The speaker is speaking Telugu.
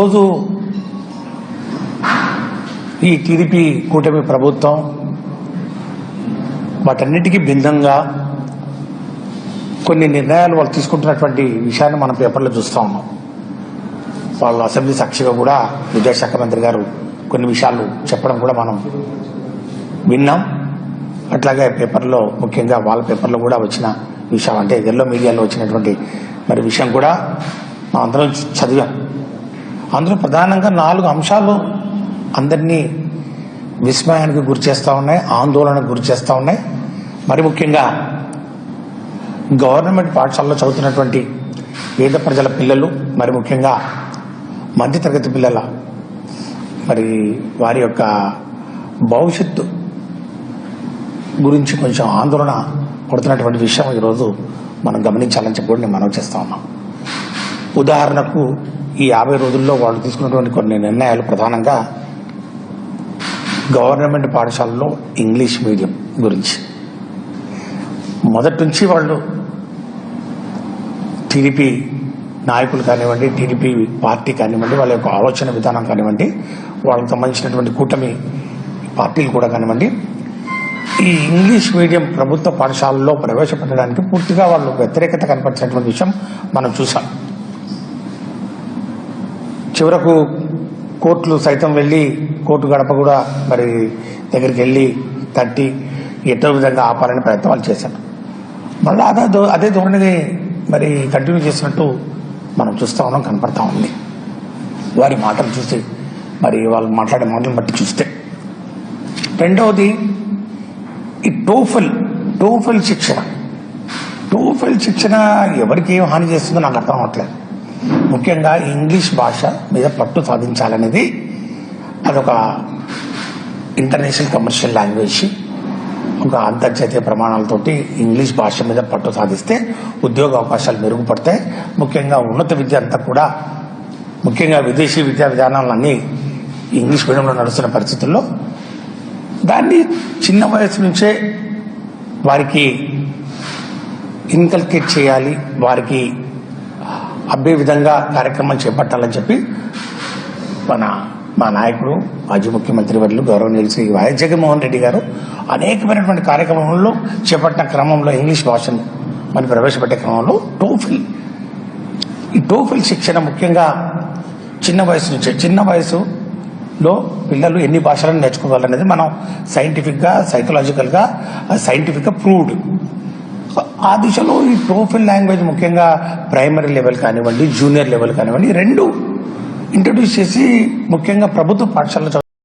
రోజు ఈ టీడీపీ కూటమి ప్రభుత్వం వాటన్నిటికీ భిన్నంగా కొన్ని నిర్ణయాలు వాళ్ళు తీసుకుంటున్నటువంటి విషయాన్ని మనం పేపర్లో చూస్తూ ఉన్నాం. వాళ్ళ అసెంబ్లీ సాక్షిగా కూడా విద్యాశాఖ మంత్రి గారు కొన్ని విషయాలు చెప్పడం కూడా మనం విన్నాం. అట్లాగే పేపర్లో ముఖ్యంగా వాళ్ళ పేపర్లో కూడా వచ్చిన విషయం అంటే ఎల్లో మీడియాలో వచ్చినటువంటి మరి విషయం కూడా మనం అందరం చదివాం. అందులో ప్రధానంగా 4 అంశాలు అందరినీ విస్మయానికి గురి చేస్తూ ఉన్నాయి, ఆందోళనకు గురి చేస్తూ ఉన్నాయి. మరి ముఖ్యంగా గవర్నమెంట్ పాఠశాలలో చదువుతున్నటువంటి పేద ప్రజల పిల్లలు, మరి ముఖ్యంగా మధ్యతరగతి పిల్లల మరి వారి యొక్క భవిష్యత్తు గురించి కొంచెం ఆందోళన పడుతున్నటువంటి విషయం ఈరోజు మనం గమనించాలని చెప్పి నేను మనవి చేస్తా ఉన్నాం. ఉదాహరణకు ఈ 50 రోజుల్లో వాళ్ళు తీసుకున్నటువంటి కొన్ని నిర్ణయాలు ప్రధానంగా గవర్నమెంట్ పాఠశాలలో ఇంగ్లీష్ మీడియం గురించి మొదటి నుంచి వాళ్ళు టీడీపీ నాయకులు కానివ్వండి, టీడీపీ పార్టీ కానివ్వండి, వాళ్ళ యొక్క ఆలోచన విధానం కానివ్వండి, వాళ్ళకి సంబంధించినటువంటి కూటమి పార్టీలు కూడా కానివ్వండి, ఈ ఇంగ్లీష్ మీడియం ప్రభుత్వ పాఠశాలలో ప్రవేశపెట్టడానికి పూర్తిగా వాళ్ళు వ్యతిరేకత కనపరిచినటువంటి విషయం మనం చూసాం. చివరకు కోర్టులు సైతం వెళ్ళి కోర్టు గడప కూడా మరి దగ్గరికి వెళ్ళి తట్టి ఎటో విధంగా ఆపాలని ప్రయత్నం వాళ్ళు చేశారు. మళ్ళీ అదే ధోరణిని మరి కంటిన్యూ చేసినట్టు మనం చూస్తూ ఉన్నాం, కనపడతా ఉంది. వారి మాటలు చూసి మరి వాళ్ళు మాట్లాడే మాటలను బట్టి చూస్తే. రెండవది ఈ టోఫెల్ శిక్షణ ఎవరికి ఏం హాని చేస్తుందో నాకు అర్థం అవ్వట్లేదు. ముఖ్యంగా ఇంగ్లీష్ భాష మీద పట్టు సాధించాలనేది అదొక ఇంటర్నేషనల్ కమర్షియల్ లాంగ్వేజ్, ఒక అంతర్జాతీయ ప్రమాణాలతోటి ఇంగ్లీష్ భాష మీద పట్టు సాధిస్తే ఉద్యోగ అవకాశాలు మెరుగుపడతాయి. ముఖ్యంగా ఉన్నత విద్య అంతా కూడా ముఖ్యంగా విదేశీ విద్యా విధానాలన్నీ ఇంగ్లీష్ మీడియంలో నడుస్తున్న పరిస్థితుల్లో దాన్ని చిన్న వయసు నుంచే వారికి ఇన్కల్కేట్ చేయాలి, వారికి అబ్బే విధంగా కార్యక్రమాలు చేపట్టాలని చెప్పి మా నాయకుడు మాజీ ముఖ్యమంత్రి వర్యులు గౌరవనీయులు శ్రీ వైఎస్ జగన్మోహన్ రెడ్డి గారు అనేకమైనటువంటి కార్యక్రమంలో చేపట్టిన క్రమంలో ఇంగ్లీష్ భాషను మనం ప్రవేశపెట్టే క్రమంలో టోఫెల్ శిక్షణ ముఖ్యంగా చిన్న వయసులో పిల్లలు ఎన్ని భాషలను నేర్చుకోవాలనేది మనం సైంటిఫిక్గా ప్రూవ్డ్. ఆ దిశలో ఈ టోఫెల్ లాంగ్వేజ్ ముఖ్యంగా ప్రైమరీ లెవెల్ కానివ్వండి, జూనియర్ లెవెల్ కానివ్వండి, 2 ఇంట్రడ్యూస్ చేసి ముఖ్యంగా ప్రభుత్వ పాఠశాలలో